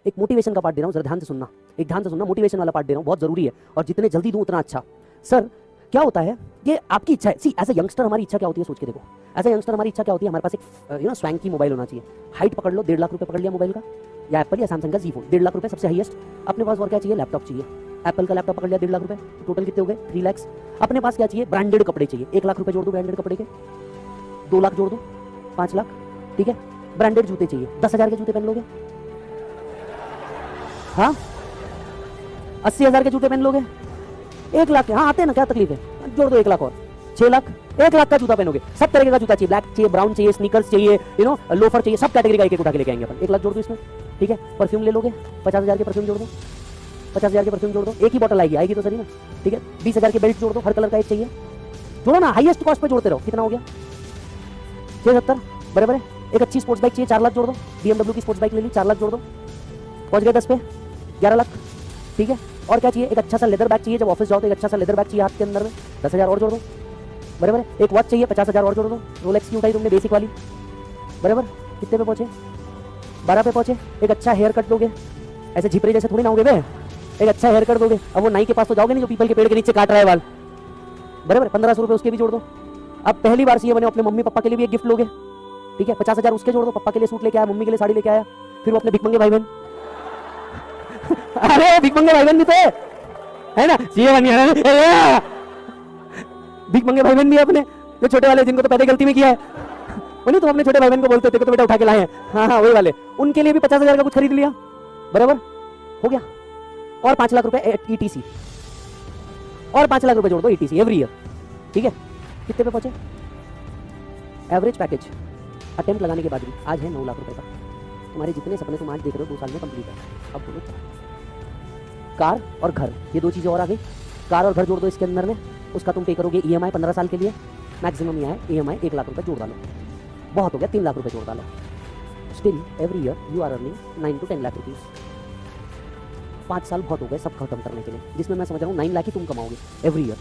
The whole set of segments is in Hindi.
एक मोटिवेशन का पार्ट दे रहा हूँ, जरा ध्यान से सुनना, एक ध्यान से सुनना, मोटिवेशन वाला पार्ट दे रहा हूँ, बहुत जरूरी है और जितने जल्दी दूं उतना अच्छा। सर क्या होता है कि आपकी इच्छा है, सी एज अ यंगस्टर हमारी इच्छा क्या होती है, सोच के देखो। एज अ यंगस्टर हमारी इच्छा क्या होती है, हमारे पास एक स्वैंकी मोबाइल होना चाहिए। हाइट पकड़ लो, 1.5 लाख रुपए पकड़ लिया मोबाइल का, या एप्पल या सैमसंग का जी फोन, 1.5 लाख रुपए सबसे हाईएस्ट। अपने पास और क्या चाहिए, लैपटॉप चाहिए। एप्पल का लैपटॉप पकड़ लिया 1.5 लाख रुपए, टोटल कितने हो गए, 3 लाख। अपने पास क्या चाहिए, ब्रांडेड कपड़े चाहिए, 1 लाख रुपए जोड़ दो ब्रांडेड कपड़े के, 2 लाख जोड़ दो, 5 लाख, ठीक है। ब्रांडेड जूते चाहिए, 10,000 के जूते पहन लोगे, हाँ 80,000 के जूते पहन लोगे, 1 लाख के, हाँ आते हैं ना, क्या तकलीफ है, जोड़ दो 1 लाख और 6 लाख, 1 लाख का जूता पहनोगे। सब तरह का जूता चाहिए, ब्लैक चाहिए, ब्राउन चाहिए, स्नीकर्स चाहिए, लोफर चाहिए, सब कैटेगरी का एक उठा के लेके आएंगे अपन। 1 लाख जोड़ दो इसमें, ठीक है। परफ्यूम ले लोगे, 50,000 के परफ्यूम जोड़ दो, 50,000 के परफ्यूम जोड़ दो, एक ही बॉटल आएगी तो सही ना, ठीक है। 20,000 के बेल्ट जोड़ दो, हर कलर का एक चाहिए, जोड़ो ना, हाईएस्ट कॉस्ट पे जोड़ते रहो। कितना हो गया, 670, बराबर है। एक अच्छी स्पोर्ट्स बाइक चाहिए, 4 लाख जोड़ दो, BMW की स्पोर्ट्स बाइक ले ली, 4 लाख जोड़ दो, पहुंच गए 10 पे, 11 लाख, ठीक है। और क्या चाहिए, एक अच्छा सा लेदर बैग चाहिए, जब ऑफिस जाओ तो एक अच्छा सा लेदर बैग चाहिए हाथ के अंदर में, 10,000 और जोड़ दो, बराबर है। एक वॉच चाहिए, 50,000 और जोड़ दो, रोलेक्स की उठाई तुमने बेसिक वाली, बराबर। कितने पे पहुंचे, 12 पे पहुंचे। एक अच्छा हेयर कट दोगे, ऐसे झिपरे जैसे थोड़ी ना होगे बे, एक अच्छा हेयर कट दोगे। अब वो नाई के पास तो जाओगे नहीं जो पीपल के पेड़ के नीचे काट रहा है बाल, बराबर। 1,500 रुपए उसके भी जोड़ दो। अब पहली बार सीए बने, अपने मम्मी पापा के लिए भी एक गिफ्ट लोगे, ठीक है। 50,000 उसके जोड़ दो, पापा के लिए सूट लेके आया, मम्मी के लिए साड़ी लेके आया, फिर वो अपने भिखमंगे भाई बहन अरे भिखमंगे भाई बहन भी तो है ना, सीए बन गया, भिखमंगे भाई बहन भी अपने, जो छोटे वाले जिनको तो पहले गलती में किया है, वो नहीं तुम अपने छोटे भाई बहन को बोलते थे तो बेटा उठा के लाए हैं, हाँ हाँ वही वाले, उनके लिए भी 50,000 का कुछ खरीद लिया, बराबर हो गया। और 5 लाख रुपए ईटीसी, और 5 लाख रुपए जोड़ दो ईटीसी एवरी ईयर, ठीक है। कितने पे पहुंचे, एवरेज पैकेज अटेम्प्ट लगाने के बाद भी आज है 9 लाख रुपए का। तुम्हारे जितने सपने तुम आज देख रहे हो 2 साल में कंप्लीट है। अब बोलो कार और घर, ये 2 चीजें और आ गई। कार और घर जोड़ दो इसके अंदर में, उसका तुम पे करोगे ईएमआई 15 साल के लिए, मैक्सिमम ये है ईएमआई 1 लाख रुपए जोड़ डालो, बहुत हो गया 3 लाख रुपए जोड़ डालो। Still every year you are earning 9 to 10 lakh rupees. 5 साल बहुत हो गए सब खत्म करने के लिए, जिसमें मैं समझ रहा हूँ 9 लाख ही तुम कमाओगे एवरी ईयर,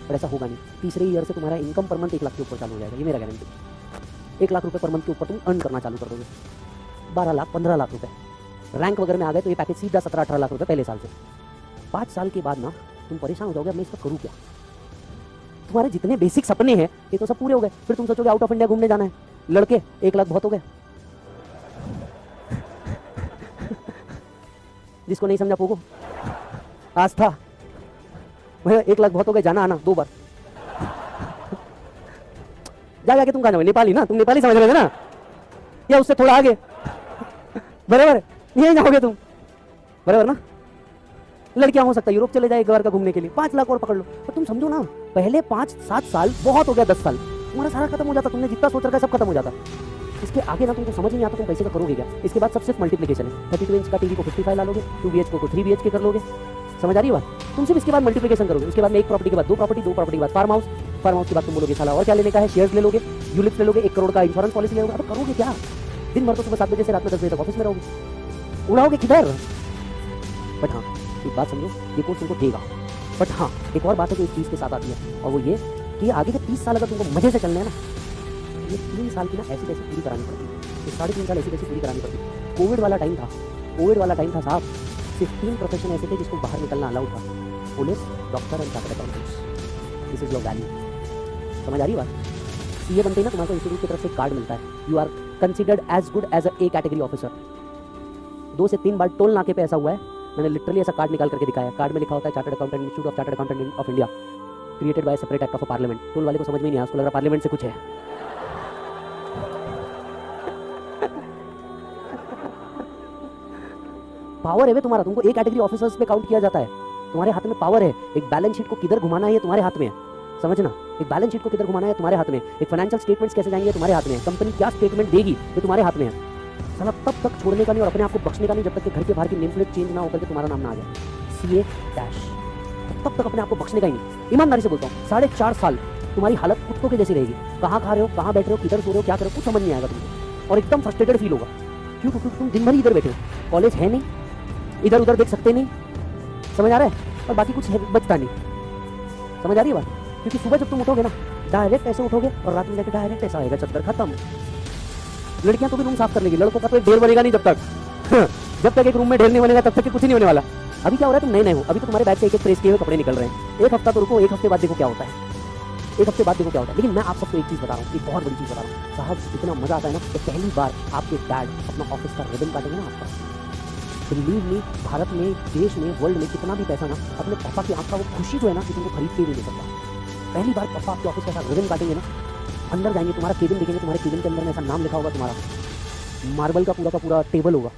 पर ऐसा होगा नहीं। तीसरे ईयर से तुम्हारा इनकम पर मंथ 1 लाख के ऊपर चालू हो जाएगा, ये मेरा गारंटी। 1 लाख रुपए पर मंथ के ऊपर तुम अर्न करना चालू कर दोगे, 12 लाख 15 लाख रुपए रैंक वगैरह में आ गए तो ये पैकेज सीधा 17-18 लाख रुपए पहले साल से। 5 साल के बाद ना तुम परेशान हो जाओगे, अब मैं इसका करूँ क्या। तुम्हारे जितने बेसिक सपने हैं ये तो सब पूरे हो गए, फिर तुम सोचोगे आउट ऑफ इंडिया घूमने जाना है। लड़के 1 लाख बहुत हो गए, जिसको नहीं समझा पोगो आज था भैया, 1 लाख बहुत हो गए, जाना आना 2 बार जाके तुम कहाँ जाओगे, नेपाली ना, तुम नेपाली समझ रहे थे ना, या उससे थोड़ा आगे, बराबर यही जाओगे तुम, बराबर ना। लड़कियां हो सकता है यूरोप चले जाए 1 बार का घूमने के लिए, 5 लाख और पकड़ लो। तो तुम समझो ना, पहले 5-7 साल बहुत हो गया, 10 साल तुम्हारा सारा खत्म हो जाता, तुमने जितना सोच रखा है सब खत्म हो जाता। इसके आगे ना तुमको समझ नहीं आता तुम पैसे का करोगे क्या। इसके बाद सब सिर्फ मल्टीप्लिकेशन है, 32 इंच का टीवी को 55 ला लोगे, 2 BHK को 3 BHK कर लोगे, समझ आ रही है बात। तुम सिर्फ इसके बाद मल्टीप्लिकेशन करोगे, उसके बाद में 1 प्रॉपर्टी के बाद 2 प्रॉपर्टी, 2 प्रॉपर्टी के बाद फार्म हाउस के बाद तुम बोलोगे साला और क्या लेने का है, शेयर्स ले लोगे, यूलिप्स ले लोगे, 1 करोड़ का इंश्योरेंस पॉलिसी ले लोगे। अब करोगे क्या, दिन भर तो सुबह 7 बजे से रात में 10 बजे तक ऑफिस में रहोगे, उड़ाओगे किधर। बट हाँ एक बात समझो, ये कोर्स तुमको देगा, बट हाँ एक और बात है जो इस चीज़ के साथ आती है, और वो ये कि आगे के 30 साल अगर तुमको मजे से चलने हैं ना, ये 3 साल की ना ऐसी तैसी पूरी करानी पड़ती है, 3.5 साल ऐसी तैसी पूरी करानी पड़ती है। कोविड वाला टाइम था साहब, 15 प्रोफेशन ऐसे थे जिसको बाहर निकलना अलाउड था, police, doctor and chartered accountants. This is your value, समझ आ रही बात। सीए बनते ही ना तुम्हारे इंस्टीट्यूट की तरफ से कार्ड मिलता है, you are considered as good as A category officer. 2 से 3 बार टोल नाके पे ऐसा हुआ है, मैंने लिटरली ऐसा कार्ड निकाल करके दिखाया। कार्ड में लिखा होता है chartered accountant, institute of chartered accountant of India, created by separate act of parliament. Toll वाले को समझ में नहीं आया, उसको लग रहा पार्लियामेंट से कुछ है। पावर है वे तुम्हारा, तुमको एक कैटेगरी ऑफिसर्स पे काउंट किया जाता है, तुम्हारे हाथ में पावर है। एक बैलेंस शीट को किधर घुमाना है ये तुम्हारे हाथ में है, समझना। एक बैलेंस शीट को किधर घुमाना है तुम्हारे हाथ में, एक फाइनेंशियल स्टेटमेंट्स कैसे जाएंगे तुम्हारे हाथ में है, कंपनी क्या स्टेटमेंट देगी ये तुम्हारे हाथ में है। साला तब तक छोड़ने का नहीं और अपने आप को बख्शने का नहीं जब तक कि घर के बाहर की नेम प्लेट चेंज ना होकर के तुम्हारा नाम ना आ जाए, सीए डैश। तब तक अपने आप को बख्शने का ही नहीं। ईमानदारी से बोलता हूँ 4.5 साल तुम्हारी हालत कुत्तों के जैसी रहेगी, कहाँ खा रहे हो, कहाँ बैठ रहे हो, किधर सो रहे हो, क्या कर रहे हो, कुछ समझ नहीं आएगा तुमको, और एकदम फ्रस्ट्रेटेड फील होगा। क्यों, क्योंकि तुम दिन भर ही इधर बैठे हो, कॉलेज है नहीं, इधर उधर देख सकते नहीं, समझ आ रहा है, और बाकी कुछ बचता नहीं, समझ आ रही है बात। क्योंकि सुबह जब तुम उठोगे ना डायरेक्ट ऐसे उठोगे और रात में जाके डायरेक्ट ऐसा आएगा, चक्कर खत्म। लड़कियां तो भी रूम साफ कर लेगी, लड़कों का तो एक ढेर बनेगा नहीं जब तक जब तक एक रूम में ढेर नहीं बनेगा तब तक कुछ नहीं होने वाला। अभी क्या हो रहा है, तुम नए नए हो, अभी तो तुम्हारे बैग से एक एक प्रेस किए हुए कपड़े निकल रहे हैं। एक हफ्ता तो रुको, एक हफ्ते बाद देखो क्या होता है, एक हफ्ते बाद देखो क्या होता है। लेकिन मैं आप सबको एक चीज़ बता रहा हूँ, एक बहुत बड़ी चीज़ बता रहा हूँ साहब, इतना मजा आता है ना कि पहली बार आपके डैड अपना ऑफिस का रिबन काटेंगे ना आपका, बिलीव मी, भारत में, देश में, वर्ल्ड में कितना भी पैसा ना अपने पापा की आँख का वो खुशी जो है ना कि तुमको खरीद के नहीं दे सकता। पहली बार पापा आपके ऑफिस का ऐसा रिबन काटेंगे ना, अंदर जाएंगे, तुम्हारा केबिन देखेंगे, तुम्हारे केबिन के अंदर में ऐसा नाम लिखा होगा तुम्हारा, मार्बल का पूरा टेबल होगा,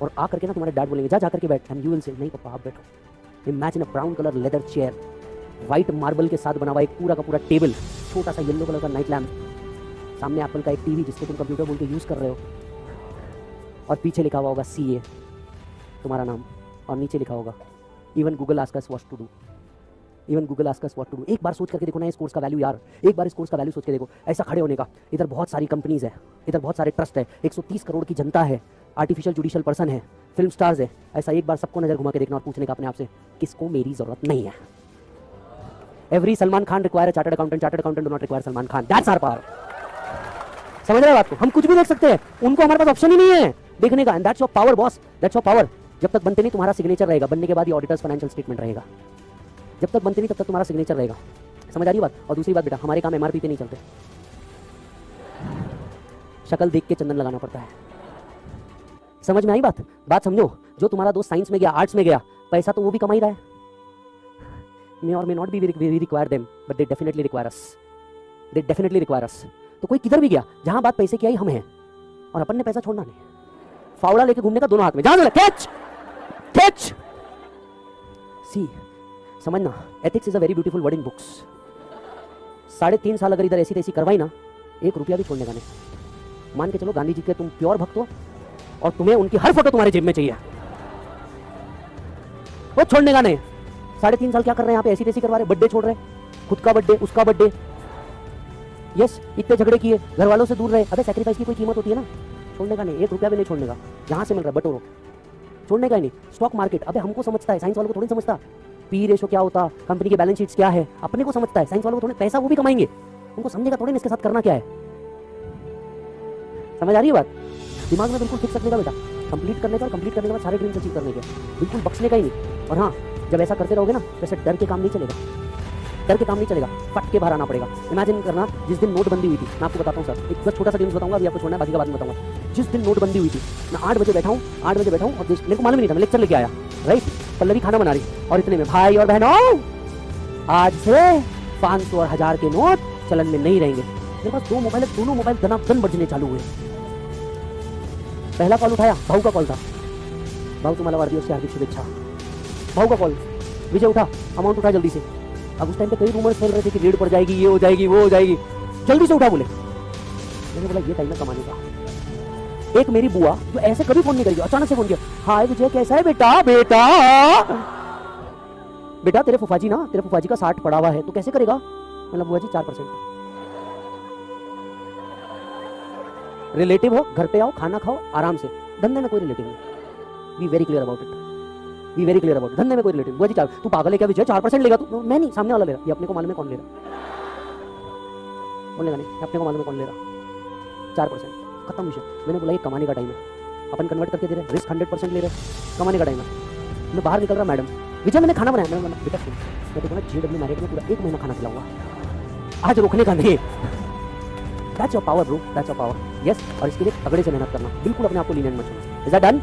और आ करके ना तुम्हारे डैड बोलेंगे जा करके बैठ, एंड यू विल से नहीं पापा आप बैठो। Imagine a brown colour leather chair, white marble के साथ बना हुआ एक पूरा का पूरा टेबल, छोटा सा येलो कलर का नाइट लैम्प, सामने एप्पल का एक टीवी जिसको तुम कंप्यूटर बोल के यूज़ कर रहे हो, और पीछे लिखा हुआ होगा CA तुम्हारा नाम, और नीचे लिखा होगा even Google ask us what to do, even Google ask us what to do. एक बार सोच करके देखो ना इस कोर्स का वैल्यू यार, एक बार इस कोर्स का वैल्यू सोच के देखो, ऐसा खड़े होने का। इधर बहुत सारी कंपनीज है, इधर बहुत सारे ट्रस्ट है, 130 करोड़ की जनता है, आर्टिफिशियल जुडिशियल पर्सन है, फिल्म स्टार्स है। ऐसा एक बार सबको नजर घुमा के देखना और पूछने का अपने आप से, किसको मेरी जरूरत नहीं है। Every Salman Khan require a chartered accountant do not require Salman Khan, that's our power. समझ रहे हो बात को? हम कुछ भी देख सकते हैं, उनको हमारे पास ऑप्शन ही नहीं है देखने का, and that's your power boss, that's your power. जब तक बनते नहीं तुम्हारा सिग्नेचर रहेगा, बनने के बाद ये ऑडिटर्स फाइनेंशियल स्टेटमेंट रहेगा। जब तक बनते नहीं तब तक तुम्हारा सिग्नेचर रहेगा। समझ आ रही बात? और दूसरी बात बेटा, हमारे काम MRP पे नहीं चलते, शक्ल देख के चंदन लगाना पड़ता है। समझ में आई बात? बात समझो, जो तुम्हारा दोस्त साइंस में गया, आर्ट्स में गया, पैसा तो वो भी कमा ही रहा है। मे और may not be we require them, but they definitely require us, they definitely require us. तो कोई किधर भी गया, जहां बात पैसे की आई हम हैं, और अपन ने पैसा छोड़ना नहीं, फावड़ा लेके घूमने का दोनों हाथ में, जहां कैच कैच। सी समझना, ethics is a very beautiful word in books. 3.5 साल अगर इधर ऐसी तैसी करवाई ना, 1 रुपया भी छोड़ने का नहीं। मान के चलो गांधी जी के तुम प्योर भक्त हो और तुम्हें उनकी हर फोटो तुम्हारे जेब में चाहिए, वो छोड़ने का नहीं। 3.5 साल क्या कर रहे हैं यहाँ पे, ऐसी तैसी करवा रहे, बर्थडे छोड़ रहे, खुद का बर्थडे, उसका बर्थडे, यस, इतने झगड़े किए, घर वालों से दूर रहे। अबे सैक्रिफाइस की कोई कीमत होती है ना, छोड़ने का नहीं, 1 रुपया भी नहीं छोड़ने का, जहां से मिल रहा है बटोरो, छोड़ने का ही नहीं। स्टॉक मार्केट, अबे हमको समझता है, साइंस वालों को थोड़ी समझता, पी रेशो क्या होता, कंपनी के बैलेंस शीट्स क्या है, अपने को समझता है। साइंस वालों को थोड़ी, पैसा वो भी कमाएंगे, उनको समझेगा थोड़ी इसके साथ करना क्या है। समझ आ रही है बात? दिमाग में बिल्कुल फिक्स रखने का बेटा, कंप्लीट करने का, और कंप्लीट करने के बाद सारे ड्रीम्स अचीव करने के, बिल्कुल बख्शने का ही नहीं। और हाँ, जब ऐसा करते रहोगे ना, वैसे डर के काम नहीं चलेगा, डर के काम नहीं चलेगा, फट के बाहर आना पड़ेगा। इमेजिन करना, जिस दिन नोटबंदी हुई थी, मैं आपको बताता हूँ सर, एक बस छोटा सा ड्रीम्स बताऊंगा, अभी आपको छोड़ना है, बाकी का बाद में बताऊंगा। जिस दिन नोटबंदी हुई थी, मैं 8 बजे बैठा हूँ, 8 बजे बैठा हूँ, और मेरे को मालूम नहीं था, मैं लेक्चर लेके आया, राइट, पल्लवी खाना बना रही, और इतने में भाई और बहनों, आज से 500 और 1000 के नोट चलन में नहीं रहेंगे। मेरे पास 2 मोबाइल है, दोनों मोबाइल दनादन बजने चालू हुए। पहला कॉल उठाया, भाऊ का कॉल था, भाऊ तुम्हारा वारदियों से हार्दिक शुभेच्छा। भाऊ का कॉल, विजय उठा, अमाउंट उठा जल्दी से। अब उस टाइम पे कई रूमर्स फैल रहे थे कि रेड पड़ जाएगी, ये हो जाएगी, वो हो जाएगी, जल्दी से उठा बोले। मैंने बोला ये टाइम है कमाने का। एक मेरी बुआ जो ऐसे कभी फोन नहीं करेगी, अचानक से फोन किया, हाय विजय कैसा है बेटा, बेटा बेटा तेरे फुफाजी ना, तेरे फुफाजी का 60 पड़ा हुआ है, तो कैसे करेगा? मतलब बुआ जी 4%। रिलेटिव हो, घर पे आओ, खाना खाओ आराम से, धंधे में कोई रिलेटिव नहीं। Be very clear about it, be very clear about, धंधे में कोई रिलेटिव। बुआ जी 4, तू पागल है क्या विजय, 4% लेगा तू? मैं नहीं, सामने वाला ले रहा, ये अपने को मालूम है कौन ले रहा, कौन लेगा नहीं, अपने को मालूम है कौन ले रहा। 4%, खत्म विषय। मैंने बोला ये कमाने का टाइम है, अपन कन्वर्ट करके दे रहे, रिस्क 100% ले रहे, कमाने का टाइम है। मैं बाहर निकल रहा, मैडम विजय मैंने खाना बनाया, मैंने बोला बेटा सुन, मैं देखो ना JW मैरिट में पूरा 1 महीना खाना खिलाऊंगा, आज रोकने का नहीं। That's your power bro, that's your power, yes. और इसके लिए तगड़े से मेहनत करना, बिल्कुल अपने आप को लीनियंट मत छोड़ना। Is that done?